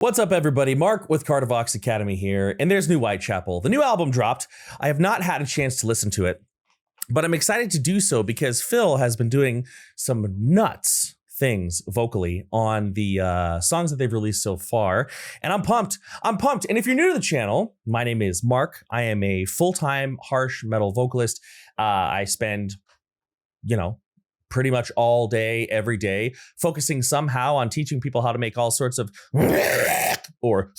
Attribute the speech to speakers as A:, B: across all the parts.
A: What's up, everybody? Mark with Kardavox Academy here, and there's new Whitechapel. The new album dropped. I have not had a chance to listen to it, but I'm excited to do so because Phil has been doing some nuts things vocally on the songs that they've released so far, and I'm pumped. And if you're new to the channel, my name is Mark. I am a full-time harsh metal vocalist. I spend, pretty much all day, every day, focusing somehow on teaching people how to make all sorts of or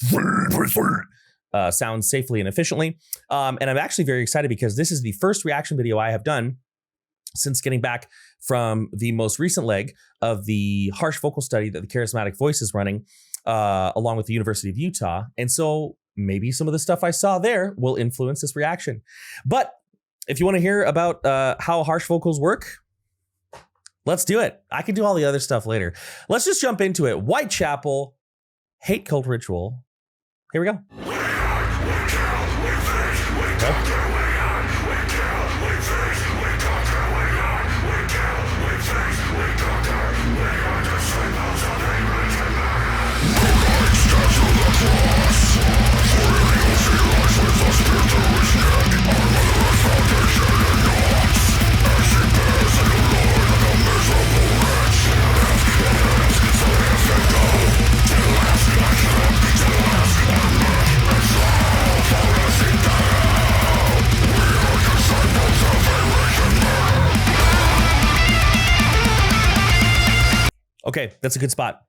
A: sound safely and efficiently. And I'm actually very excited because this is the first reaction video I have done since getting back from the most recent leg of the harsh vocal study that the Charismatic Voice is running, along with the University of Utah. And so maybe some of the stuff I saw there will influence this reaction. But if you want to hear about how harsh vocals work, let's do it. I can do all the other stuff later. Let's just jump into it. Whitechapel, Hate Cult Ritual. Here we go. Okay, that's a good spot.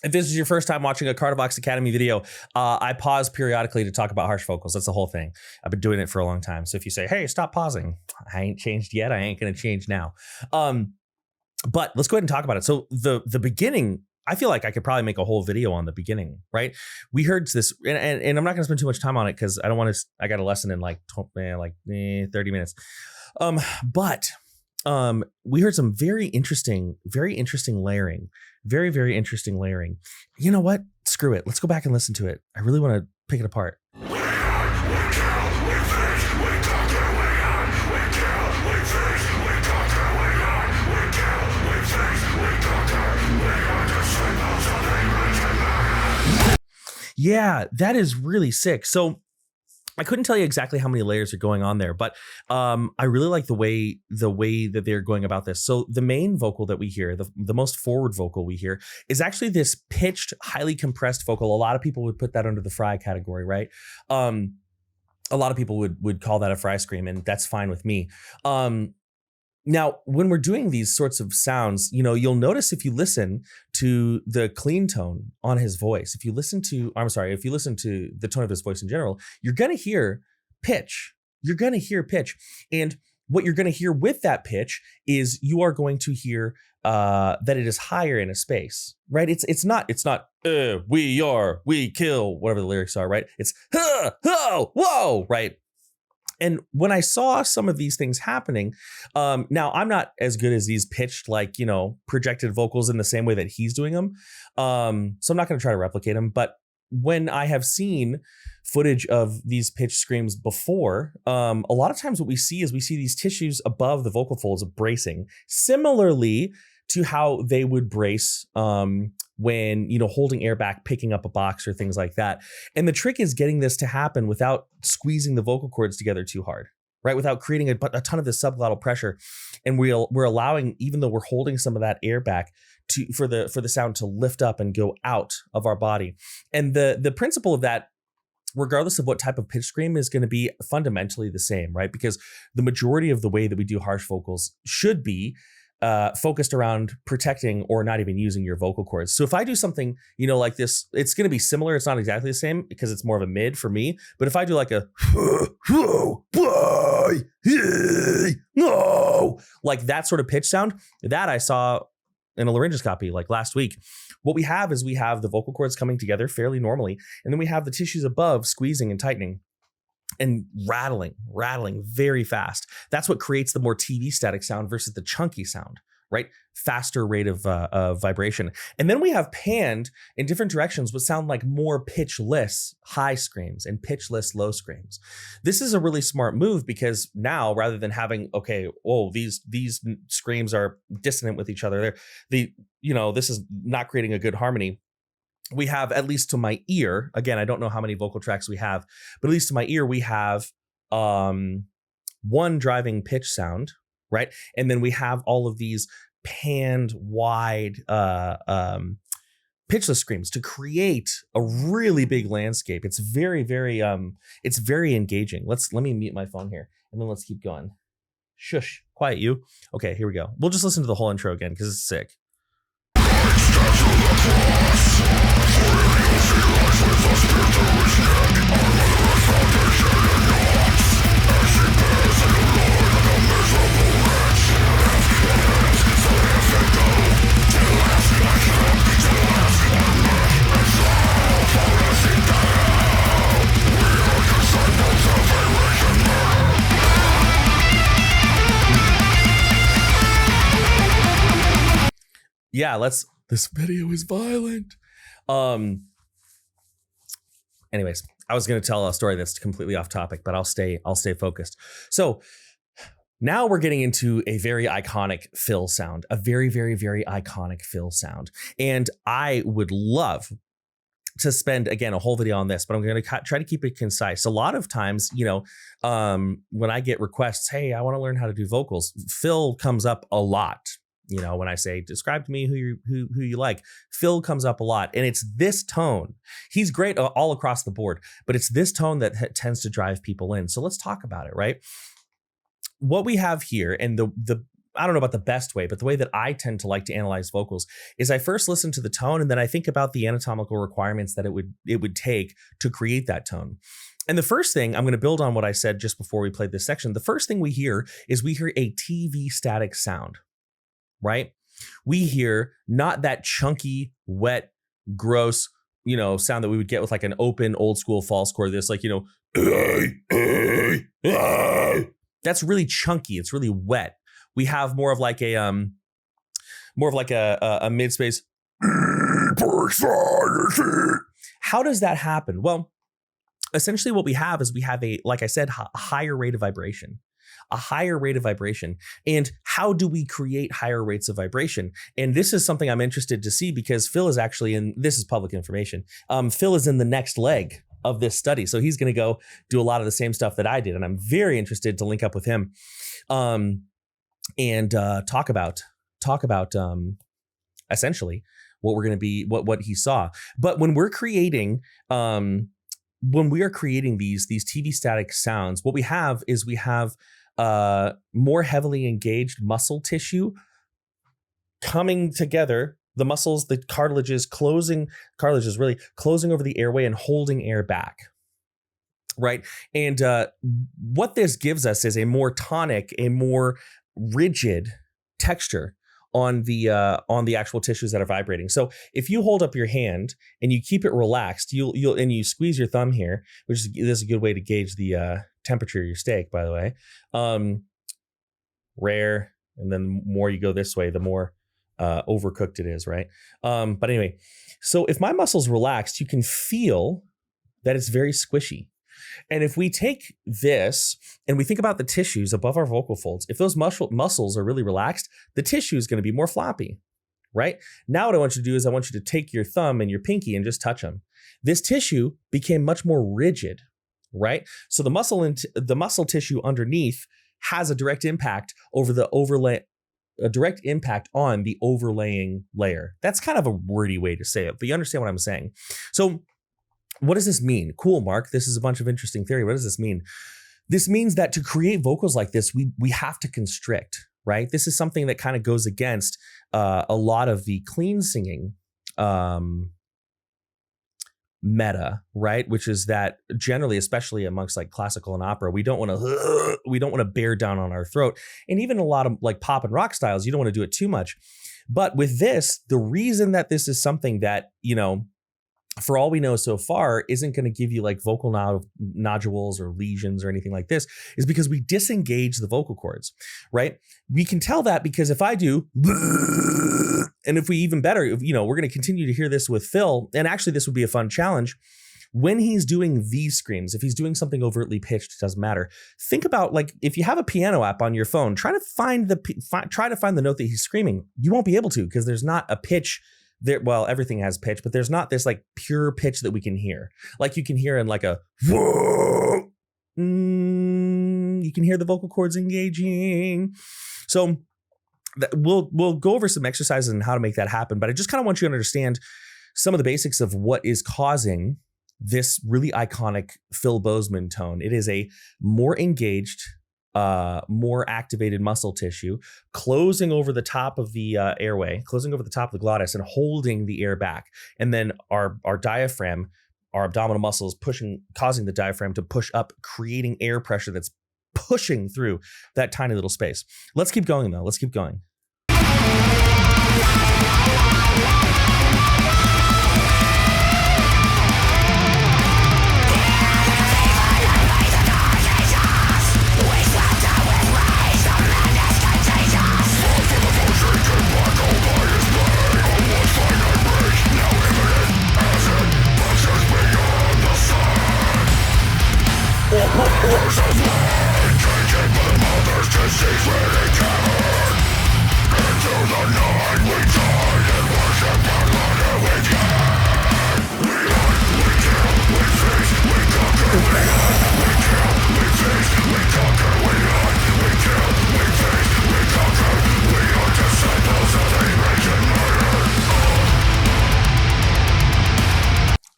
A: If this is your first time watching a Kardavox Academy video, I pause periodically to talk about harsh vocals. That's the whole thing. I've been doing it for a long time. So if you say, hey, stop pausing, I ain't changed yet. I ain't going to change now. But let's go ahead and talk about it. So the beginning, I feel like I could probably make a whole video on the beginning, right? We heard this, and I'm not going to spend too much time on it because I don't want to, I got a lesson in like 30 minutes. But we heard some very interesting layering. Very interesting layering. You know what? Screw it. Let's go back and listen to it. I really want to pick it apart. Yeah, that is really sick. So I couldn't tell you exactly how many layers are going on there, but I really like the way that they're going about this. So the main vocal that we hear, the most forward vocal we hear, is actually this pitched, highly compressed vocal. A lot of people would put that under the fry category, right? A lot of people would call that a fry scream, and that's fine with me. Now, when we're doing these sorts of sounds, you'll notice if you listen to the clean tone on his voice, if you listen to the tone of his voice in general, you're going to hear pitch. You're going to hear pitch. And what you're going to hear with that pitch is you are going to hear that it is higher in a space, right? It's not we kill, whatever the lyrics are, right? It's whoa, right? And when I saw some of these things happening, now I'm not as good as these pitched, projected vocals in the same way that he's doing them. So I'm not going to try to replicate them. But when I have seen footage of these pitch screams before, a lot of times what we see is these tissues above the vocal folds bracing, similarly to how they would brace when, holding air back, picking up a box or things like that. And the trick is getting this to happen without squeezing the vocal cords together too hard, right? Without creating a ton of this subglottal pressure. And we're allowing, even though we're holding some of that air back, for the sound to lift up and go out of our body. And the principle of that, regardless of what type of pitch scream, is going to be fundamentally the same, right? Because the majority of the way that we do harsh vocals should be focused around protecting or not even using your vocal cords. So if I do something, like this, it's going to be similar. It's not exactly the same because it's more of a mid for me. But if I do like like that sort of pitch sound, that I saw in a laryngoscopy like last week. What we have is the vocal cords coming together fairly normally. And then we have the tissues above squeezing and tightening and rattling very fast. That's what creates the more TV static sound versus the chunky sound, right? Faster rate of vibration. And then we have panned in different directions what sound like more pitchless high screams and pitchless low screams. This is a really smart move because now, rather than having, these screams are dissonant with each other, this is not creating a good harmony. we have, at least to my ear, again, I don't know how many vocal tracks we have, but at least to my ear, we have one driving pitch sound, right? And then we have all of these panned wide pitchless screams to create a really big landscape. It's very, very engaging. Let me mute my phone here, and then let's keep going. Shush, quiet you. Okay, here we go. We'll just listen to the whole intro again because it's sick. Yeah, this video is violent. Anyways, I was going to tell a story that's completely off topic, but I'll stay focused. So now we're getting into a very iconic Phil sound, a very, very, very iconic Phil sound. And I would love to spend, again, a whole video on this, but I'm going to try to keep it concise. A lot of times, when I get requests, hey, I want to learn how to do vocals, Phil comes up a lot. When I say, describe to me who you like, Phil comes up a lot. And it's this tone. He's great all across the board, but it's this tone that tends to drive people in. So let's talk about it, right? What we have here, and the I don't know about the best way, but the way that I tend to like to analyze vocals is I first listen to the tone, and then I think about the anatomical requirements that it would take to create that tone. And the first thing, I'm going to build on what I said just before we played this section. The first thing we hear a TV static sound. Right? We hear not that chunky, wet, gross, sound that we would get with like an open old school false chord. This that's really chunky. It's really wet. We have more of like a mid space. How does that happen? Well, essentially what we have is like I said, a higher rate of vibration. A higher rate of vibration. And how do we create higher rates of vibration? And this is something I'm interested to see because Phil is actually this is public information. Phil is in the next leg of this study. So he's going to go do a lot of the same stuff that I did. And I'm very interested to link up with him and talk about essentially what we're going to be, what he saw. But when we're creating, when we are creating these TV static sounds, what we have is more heavily engaged muscle tissue coming together. The muscles, the cartilages really closing over the airway and holding air back. Right. And what this gives us is a more tonic, a more rigid texture on the actual tissues that are vibrating. So if you hold up your hand and you keep it relaxed, and you squeeze your thumb here, this is a good way to gauge the temperature of your steak, by the way. Rare, and then the more you go this way, the more overcooked it is, right? But anyway, so if my muscle's relaxed, you can feel that it's very squishy. And if we take this and we think about the tissues above our vocal folds, if those muscles are really relaxed, the tissue is going to be more floppy, right? Now what I want you to do is I want you to take your thumb and your pinky and just touch them. This tissue became much more rigid, right? So the muscle tissue underneath has a direct impact over the overlay, a direct impact on the overlaying layer. That's kind of a wordy way to say it, but you understand what I'm saying. So what does this mean? Cool, Mark. This is a bunch of interesting theory. What does this mean? This means that to create vocals like this, we have to constrict, right? This is something that kind of goes against a lot of the clean singing meta, right? Which is that generally, especially amongst like classical and opera, we don't want to bear down on our throat. And even a lot of like pop and rock styles, you don't want to do it too much. But with this, the reason that this is something that, for all we know so far, isn't going to give you like vocal nodules or lesions or anything like this, is because we disengage the vocal cords, right? We can tell that because if I do, and if we even better, we're going to continue to hear this with Phil, and actually this would be a fun challenge. When he's doing these screams, if he's doing something overtly pitched, it doesn't matter. Think about like if you have a piano app on your phone, try to find the note that he's screaming. You won't be able to because there's not a pitch well, everything has pitch, but there's not this like pure pitch that we can hear. Like you can hear in like a whoa, you can hear the vocal cords engaging. So we'll go over some exercises and how to make that happen. But I just kind of want you to understand some of the basics of what is causing this really iconic Phil Bozeman tone. It is a more engaged, more activated muscle tissue closing over the top of the airway, closing over the top of the glottis and holding the air back. And then our diaphragm, our abdominal muscles causing the diaphragm to push up, creating air pressure that's pushing through that tiny little space. Let's keep going though. Let's keep going.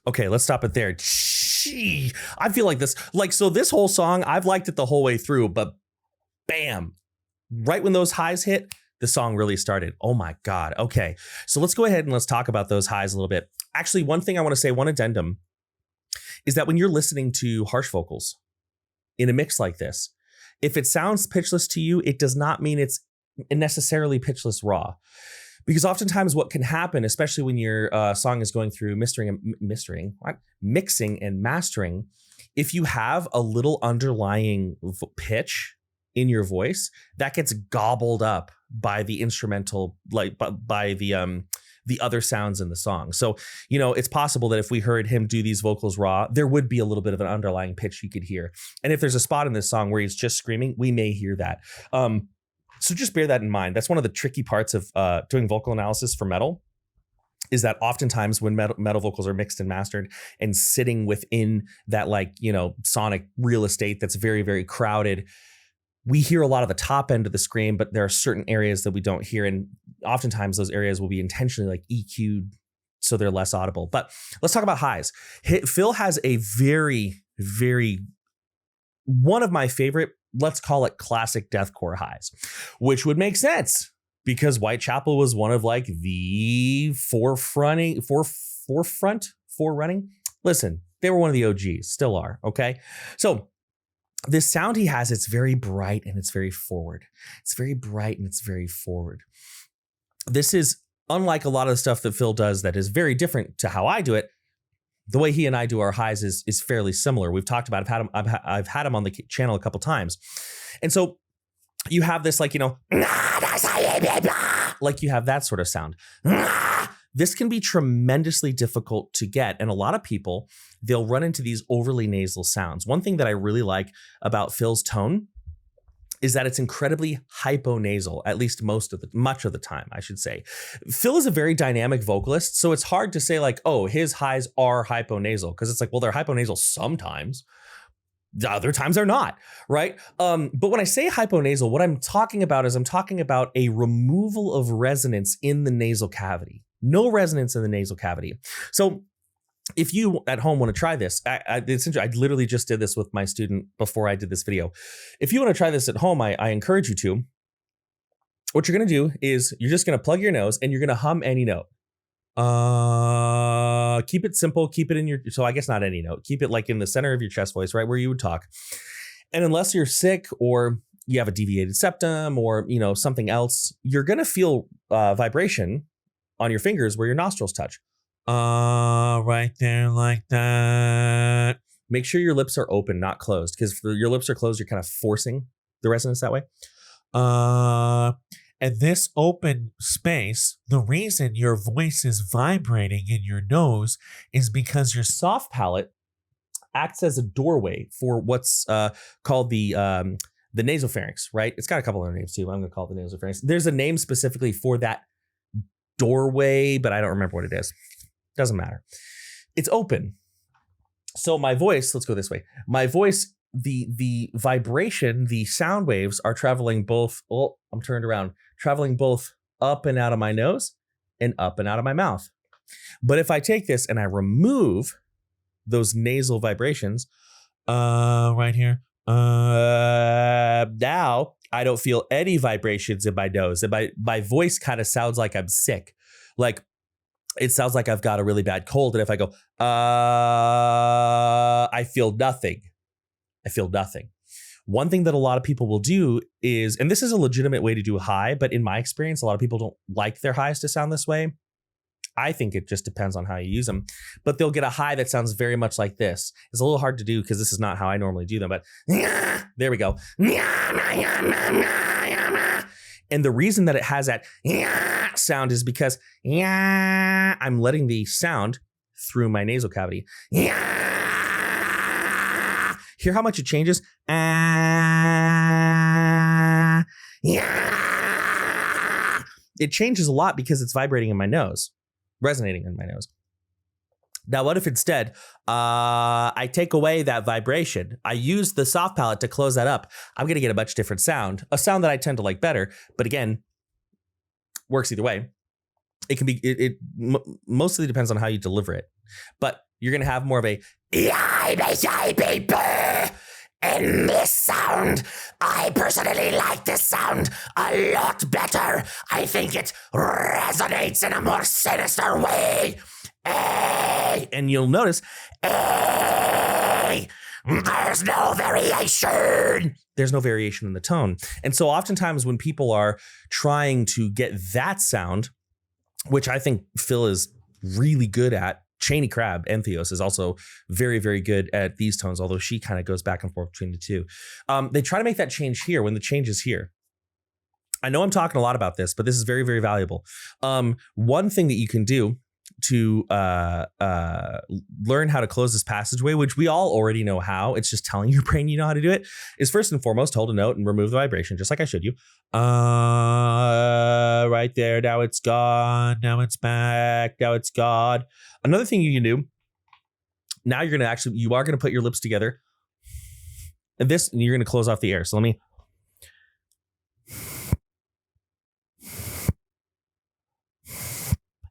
A: Okay, let's stop it there. Gee, I feel like this whole song, I've liked it the whole way through, but bam, right when those highs hit, the song really started. Oh my God. Okay, so let's go ahead and let's talk about those highs a little bit. Actually, one thing I want to say, one addendum, is that when you're listening to harsh vocals in a mix like this, if it sounds pitchless to you, it does not mean it's necessarily pitchless raw. Because oftentimes what can happen, especially when your song is going through mixing and mastering, if you have a little underlying pitch in your voice, that gets gobbled up by the instrumental, like by the other sounds in the song. So, it's possible that if we heard him do these vocals raw, there would be a little bit of an underlying pitch you could hear. And if there's a spot in this song where he's just screaming, we may hear that. So just bear that in mind. That's one of the tricky parts of doing vocal analysis for metal, is that oftentimes when metal vocals are mixed and mastered and sitting within that sonic real estate that's very, very crowded, we hear a lot of the top end of the scream, but there are certain areas that we don't hear. And oftentimes those areas will be intentionally EQ'd so they're less audible. But let's talk about highs. Phil has a very, very, one of my favorite, let's call it classic deathcore highs, which would make sense because Whitechapel was one of the forerunning. Listen, they were one of the OGs, still are. Okay. So this sound he has, it's very bright and it's very forward. It's very bright and it's very forward. This is unlike a lot of the stuff that Phil does that is very different to how I do it. The way he and I do our highs is fairly similar. We've talked about, I've had him on the channel a couple times. And so you have this like you have that sort of sound. This can be tremendously difficult to get. And a lot of people, they'll run into these overly nasal sounds. One thing that I really like about Phil's tone is that it's incredibly hyponasal, at least much of the time, I should say. Phil is a very dynamic vocalist, so it's hard to say his highs are hyponasal, because it's like, well, they're hyponasal sometimes. The other times they're not, right? But when I say hyponasal, what I'm talking about is a removal of resonance in the nasal cavity. No resonance in the nasal cavity. So if you at home want to try this, I literally just did this with my student before I did this video. If you want to try this at home, I encourage you to. What you're going to do is you're just going to plug your nose and you're going to hum any note. Keep it simple. Keep it so I guess not any note. Keep it like in the center of your chest voice, right where you would talk. And unless you're sick or you have a deviated septum or, something else, you're going to feel vibration on your fingers where your nostrils touch. Right there like that. Make sure your lips are open, not closed, because if your lips are closed, you're kind of forcing the resonance that way. And this open space, the reason your voice is vibrating in your nose is because your soft palate acts as a doorway for what's called the nasopharynx, right? It's got a couple other names too. I'm going to call it the nasopharynx. There's a name specifically for that doorway, but I don't remember what it is. Doesn't matter. It's open. So my voice, let's go this way. My voice, the vibration, the sound waves are traveling both, oh, I'm turned around, traveling both up and out of my nose and up and out of my mouth. But if I take this and I remove those nasal vibrations, right here, now I don't feel any vibrations in my nose. And my voice kind of sounds like I'm sick. Like it sounds like I've got a really bad cold. And if I go, I feel nothing. I feel nothing. One thing that a lot of people will do is, and this is a legitimate way to do a high, but in my experience, a lot of people don't like their highs to sound this way. I think it just depends on how you use them, but they'll get a high that sounds very much like this. It's a little hard to do because this is not how I normally do them, but there we go. And the reason that it has that sound is because I'm letting the sound through my nasal cavity. Hear how much it changes? It changes a lot because it's vibrating in my nose, resonating in my nose. Now, what if instead I take away that vibration? I use the soft palate to close that up. I'm going to get a much different sound, a sound that I tend to like better. But again, works either way. It can be, it mostly depends on how you deliver it. But you're going to have more of a, and this sound, I personally like this sound a lot better. I think it resonates in a more sinister way. And you'll notice, there's no variation. There's no variation in the tone. And so oftentimes when people are trying to get that sound, which I think Phil is really good at, Cheney Crab, Entheos, is also very, very good at these tones, although she kind of goes back and forth between the two. They try to make that change here when the change is here. I know I'm talking a lot about this, but this is very, very valuable. One thing that you can do to learn how to close this passageway, which we all already know how, it's just telling your brain you know how to do it, is first and foremost, hold a note and remove the vibration, just like I showed you. Right there, now it's gone, now it's back, now it's gone. Another thing you can do, now you are going to put your lips together, and you're going to close off the air. So let me.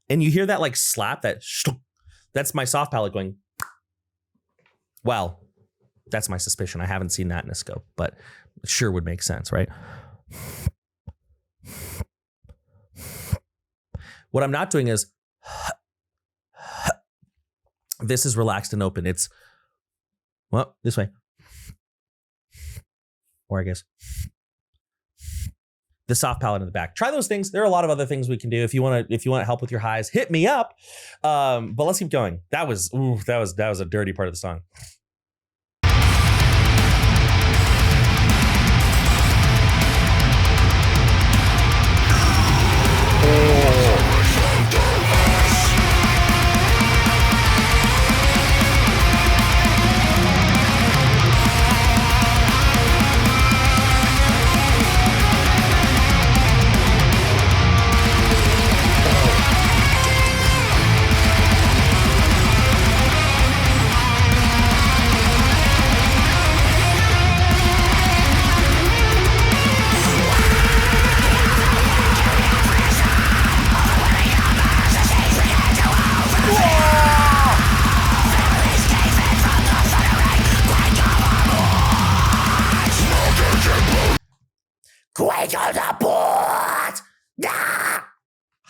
A: And you hear that like slap, that's my soft palate going. Well, that's my suspicion. I haven't seen that in a scope, but it sure would make sense, right? What I'm not doing is, this is relaxed and open. It's, well, this way. Or I guess the soft palate in the back. Try those things. There are a lot of other things we can do. If you want help with your highs, hit me up. But let's keep going. That was a dirty part of the song.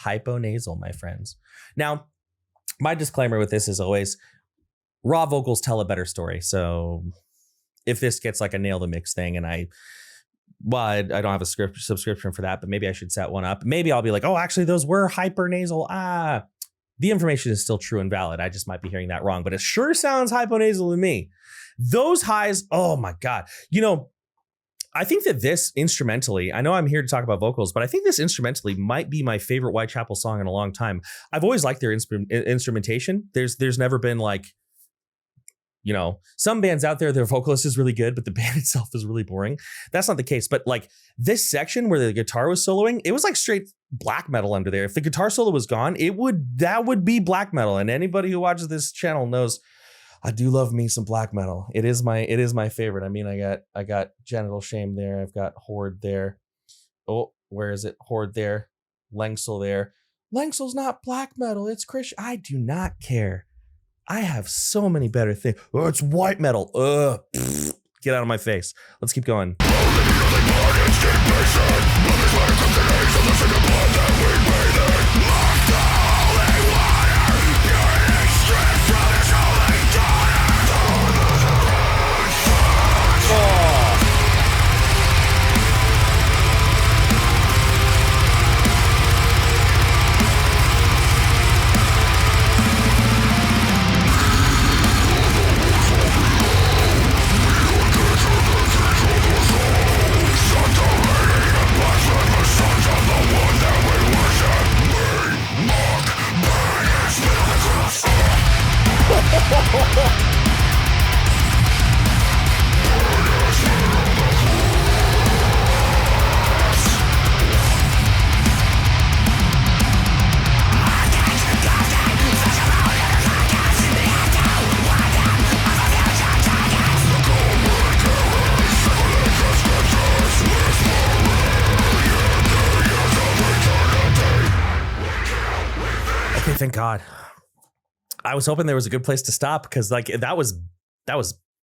A: Hyponasal, my friends. Now, my disclaimer with this is always, raw vocals tell a better story. So if this gets like a nail the mix thing, and I don't have a subscription for that, but maybe I should set one up. Maybe I'll be like, oh, actually those were hypernasal. The information is still true and valid. I just might be hearing that wrong, but it sure sounds hyponasal to me. Those highs, oh my God. You know, I think that this instrumentally, I know I'm here to talk about vocals, but I think this instrumentally might be my favorite Whitechapel song in a long time. I've always liked their instrumentation. There's never been like, you know, some bands out there, their vocalist is really good, but the band itself is really boring. That's not the case. But like this section where the guitar was soloing, it was like straight black metal under there. If the guitar solo was gone, that would be black metal. And anybody who watches this channel knows I do love me some black metal. It is my favorite. I mean, I got Genital Shame there. I've got Horde there. Oh, where is it? Horde there. Lengsel there. Lengsel's not black metal. It's Christian. I do not care. I have so many better things. Oh, it's white metal. Ugh. Get out of my face. Let's keep going. Thank God. I was hoping there was a good place to stop because like that was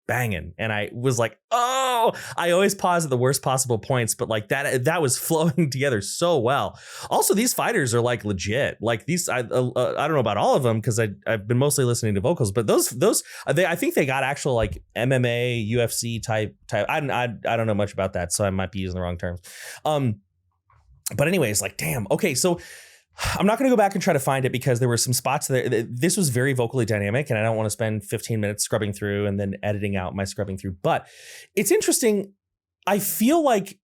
A: banging, and I was like, oh, I always pause at the worst possible points, but like that was flowing together so well. Also, these fighters are like legit. Like these, I don't know about all of them because I've been mostly listening to vocals, but those I think they got actual like MMA, UFC type. I don't know much about that, so I might be using the wrong terms. But anyways, like damn. Okay, so I'm not going to go back and try to find it because there were some spots there. This was very vocally dynamic, and I don't want to spend 15 minutes scrubbing through and then editing out my scrubbing through. But it's interesting. I feel like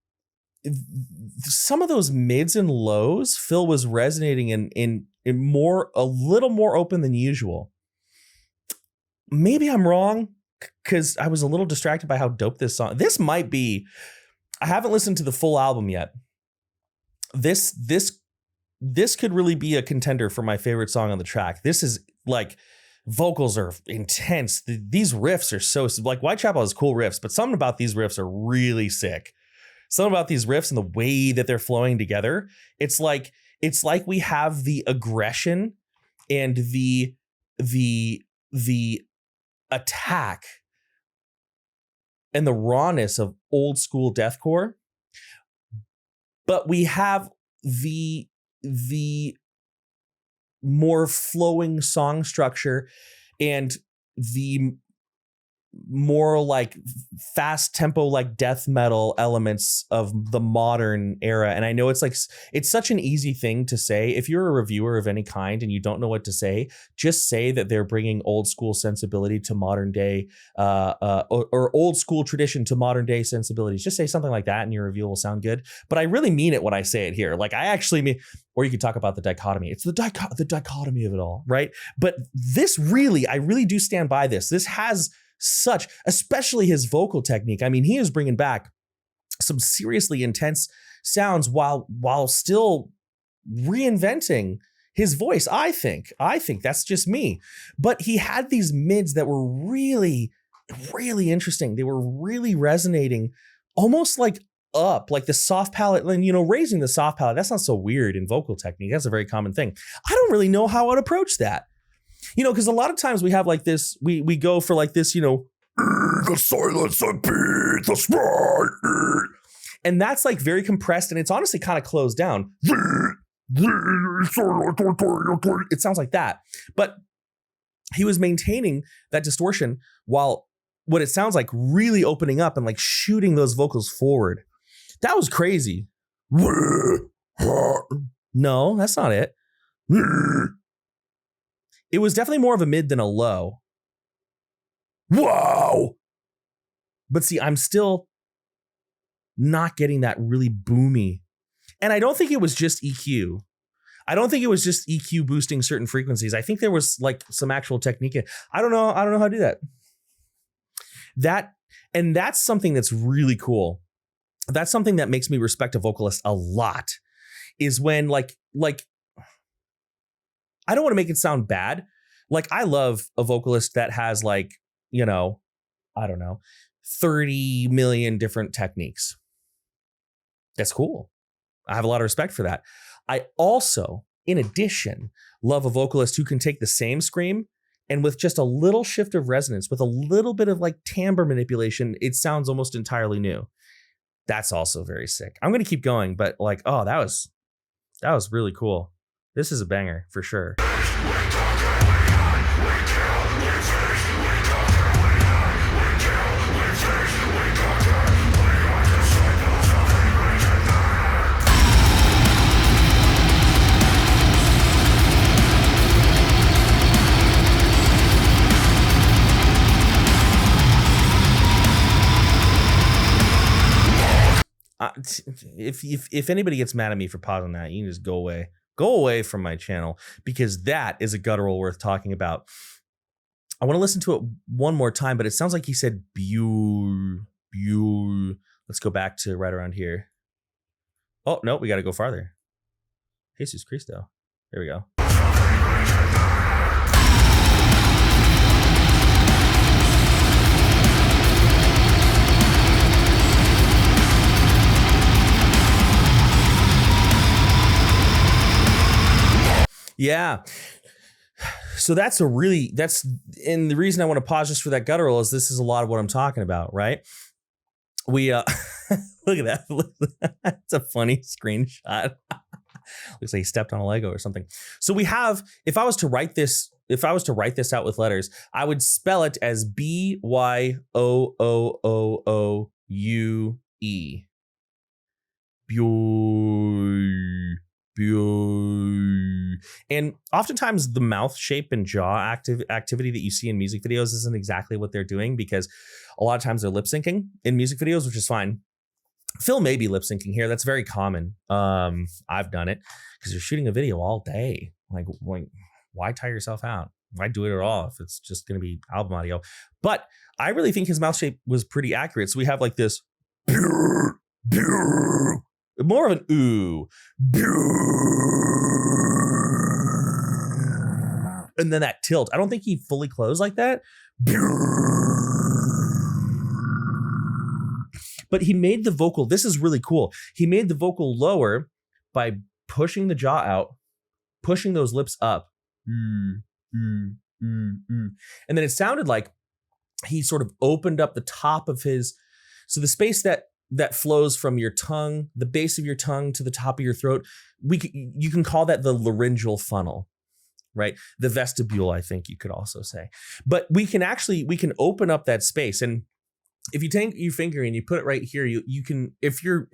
A: some of those mids and lows, Phil was resonating in more, a little more open than usual. Maybe I'm wrong because I was a little distracted by how dope this song. This might be. I haven't listened to the full album yet. This could really be a contender for my favorite song on the track. This is like vocals are intense. These riffs are so like Whitechapel has cool riffs, but something about these riffs are really sick. Something about these riffs and the way that they're flowing together. It's like we have the aggression and the attack and the rawness of old school deathcore, but we have the more flowing song structure and the more like fast tempo, like death metal elements of the modern era. And I know it's like, it's such an easy thing to say. If you're a reviewer of any kind and you don't know what to say, just say that they're bringing old school sensibility to modern day, or old school tradition to modern day sensibilities. Just say something like that and your review will sound good. But I really mean it when I say it here. Like I actually mean, or you could talk about the dichotomy. It's the dichotomy of it all, right? But this really, I really do stand by this. This has such, especially his vocal technique. I mean, he is bringing back some seriously intense sounds while still reinventing his voice. I think that's just me, but he had these mids that were really, really interesting. They were really resonating, almost like up, like the soft palate, and raising the soft palate. That's not so weird in vocal technique. That's a very common thing. I don't really know how I'd approach that. Because a lot of times we have like this, we go for like this, the silence and beat the sprite. And that's like very compressed and it's honestly kind of closed down. It sounds like that. But he was maintaining that distortion while what it sounds like really opening up and like shooting those vocals forward. That was crazy. No, that's not it. It was definitely more of a mid than a low. Wow. But see, I'm still not getting that really boomy. And I don't think it was just EQ. I don't think it was just EQ boosting certain frequencies. I think there was like some actual technique. I don't know how to do that. That's something that's really cool. That's something that makes me respect a vocalist a lot. is when like I don't want to make it sound bad. Like I love a vocalist that has like, you know, I don't know, 30 million different techniques. That's cool. I have a lot of respect for that. I also, in addition, love a vocalist who can take the same scream and with just a little shift of resonance, with a little bit of like timbre manipulation, it sounds almost entirely new. That's also very sick. I'm going to keep going, but like, oh, that was really cool. This is a banger for sure. If anybody gets mad at me for pausing that, you can just go away from my channel, because that is a guttural worth talking about. I want to listen to it one more time, but it sounds like he said "bew." Let's go back to right around here. Oh no, we got to go farther. Jesus Cristo. There we go. Yeah. So that's and the reason I want to pause just for that guttural is this is a lot of what I'm talking about, right? We, look at that. That's a funny screenshot. Looks like he stepped on a Lego or something. So we have, if I was to write this out with letters, I would spell it as BYOOOUE. And oftentimes the mouth shape and jaw activity that you see in music videos isn't exactly what they're doing, because a lot of times they're lip syncing in music videos, which is fine. Phil may be lip syncing here. That's very common. I've done it because you're shooting a video all day. Like why tire yourself out? Why do it at all if it's just going to be album audio? But I really think his mouth shape was pretty accurate. So we have like this more of an ooh, and then that tilt. I don't think he fully closed like that, but he made the vocal. This is really cool. He made the vocal lower by pushing the jaw out, pushing those lips up, and then it sounded like he sort of opened up the top of his. So the space that flows from your tongue, the base of your tongue to the top of your throat, you can call that the laryngeal funnel, right? The vestibule, I think you could also say. But we can open up that space. And if you take your finger and you put it right here, you can, if you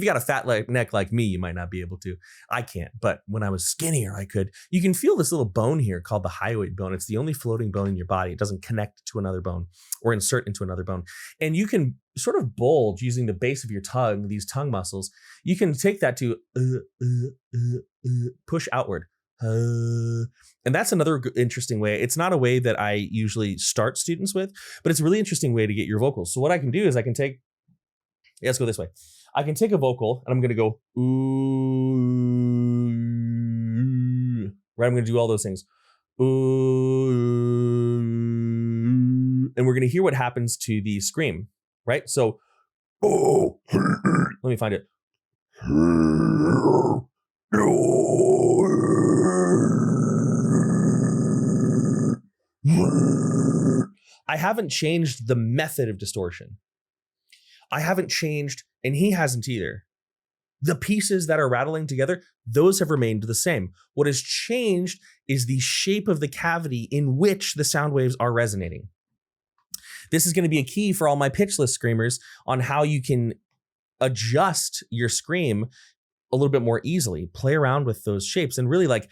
A: got a fat neck like me, you might not be able to. I can't, but when I was skinnier, I could. You can feel this little bone here called the hyoid bone. It's the only floating bone in your body. It doesn't connect to another bone or insert into another bone. And you can sort of bulge using the base of your tongue, these tongue muscles. You can take that to push outward. And that's another interesting way. It's not a way that I usually start students with, but it's a really interesting way to get your vocals. So what I can do is I can take, let's go this way. I can take a vocal and I'm going to go, ooh, right? I'm going to do all those things. Ooh, and we're going to hear what happens to the scream, right? So, oh, let me find it. I haven't changed the method of distortion. I haven't changed, and he hasn't either. The pieces that are rattling together, those have remained the same. What has changed is the shape of the cavity in which the sound waves are resonating. This is going to be a key for all my pitchless screamers on how you can adjust your scream a little bit more easily. Play around with those shapes. And really, like,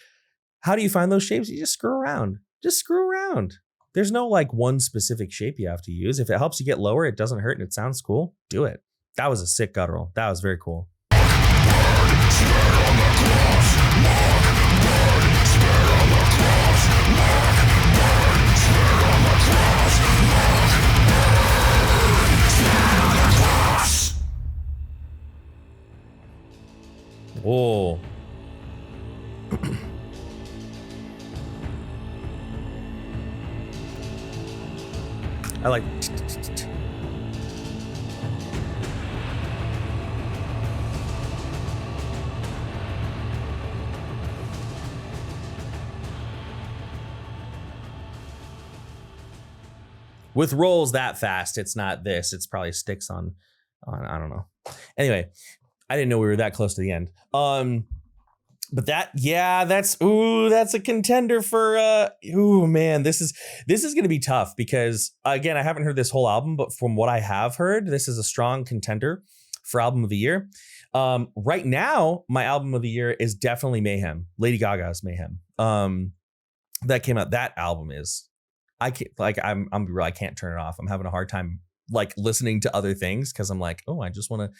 A: how do you find those shapes? You just screw around. Just screw around. There's no like one specific shape you have to use. If it helps you get lower, it doesn't hurt, and it sounds cool, do it. That was a sick guttural. That was very cool. Oh. I like. With rolls that fast, it's not this. It's probably sticks on I don't know. Anyway, I didn't know we were that close to the end. But that's a contender for man, this is going to be tough because again, I haven't heard this whole album, but from what I have heard, this is a strong contender for album of the year. Right now, my album of the year is definitely Mayhem, Lady Gaga's Mayhem. That came out. That album is, I can't, like, I can't turn it off. I'm having a hard time like listening to other things because I'm like, oh, I just want to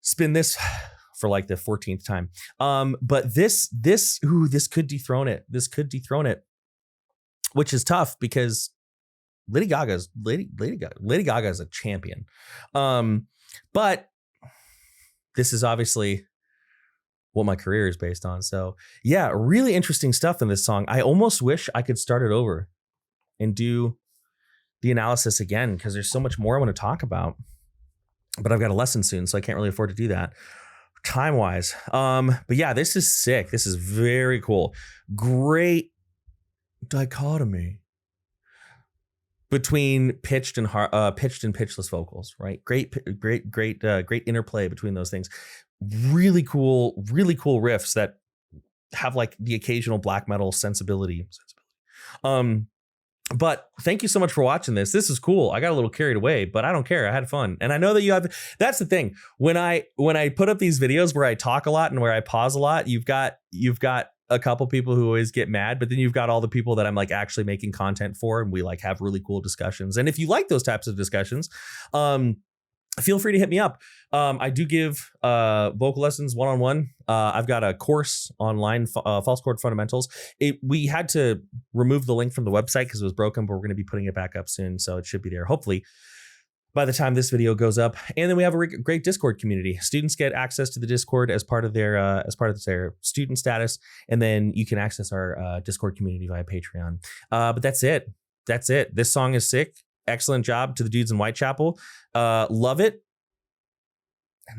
A: spin this for like the 14th time. But this could dethrone it. This could dethrone it, which is tough because Lady Gaga is a champion. But this is obviously what my career is based on. So yeah, really interesting stuff in this song. I almost wish I could start it over and do the analysis again because there's so much more I want to talk about. But I've got a lesson soon, so I can't really afford to do that time-wise. But yeah, this is sick. This is very cool. Great dichotomy between pitched and pitchless vocals, right? Great interplay between those things. Really cool riffs that have like the occasional black metal sensibility. But thank you so much for watching this. This is cool. I got a little carried away, but I don't care. I had fun. And I know that you have, that's the thing. When I put up these videos where I talk a lot and where I pause a lot, you've got a couple people who always get mad, but then you've got all the people that I'm like actually making content for. And we like have really cool discussions. And if you like those types of discussions, feel free to hit me up. I do give vocal lessons one-on-one. I've got a course online, false chord fundamentals. We had to remove the link from the website because it was broken, but we're going to be putting it back up soon. So it should be there, hopefully, by the time this video goes up. And then we have a great Discord community. Students get access to the Discord as part of their student status. And then you can access our Discord community via Patreon. But that's it. This song is sick. Excellent job to the dudes in Whitechapel. Love it.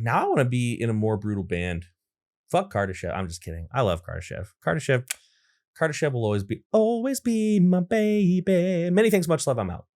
A: Now I want to be in a more brutal band. Fuck Kardashev. I'm just kidding. I love Kardashev. Kardashev will always be my baby. Many thanks, much love. I'm out.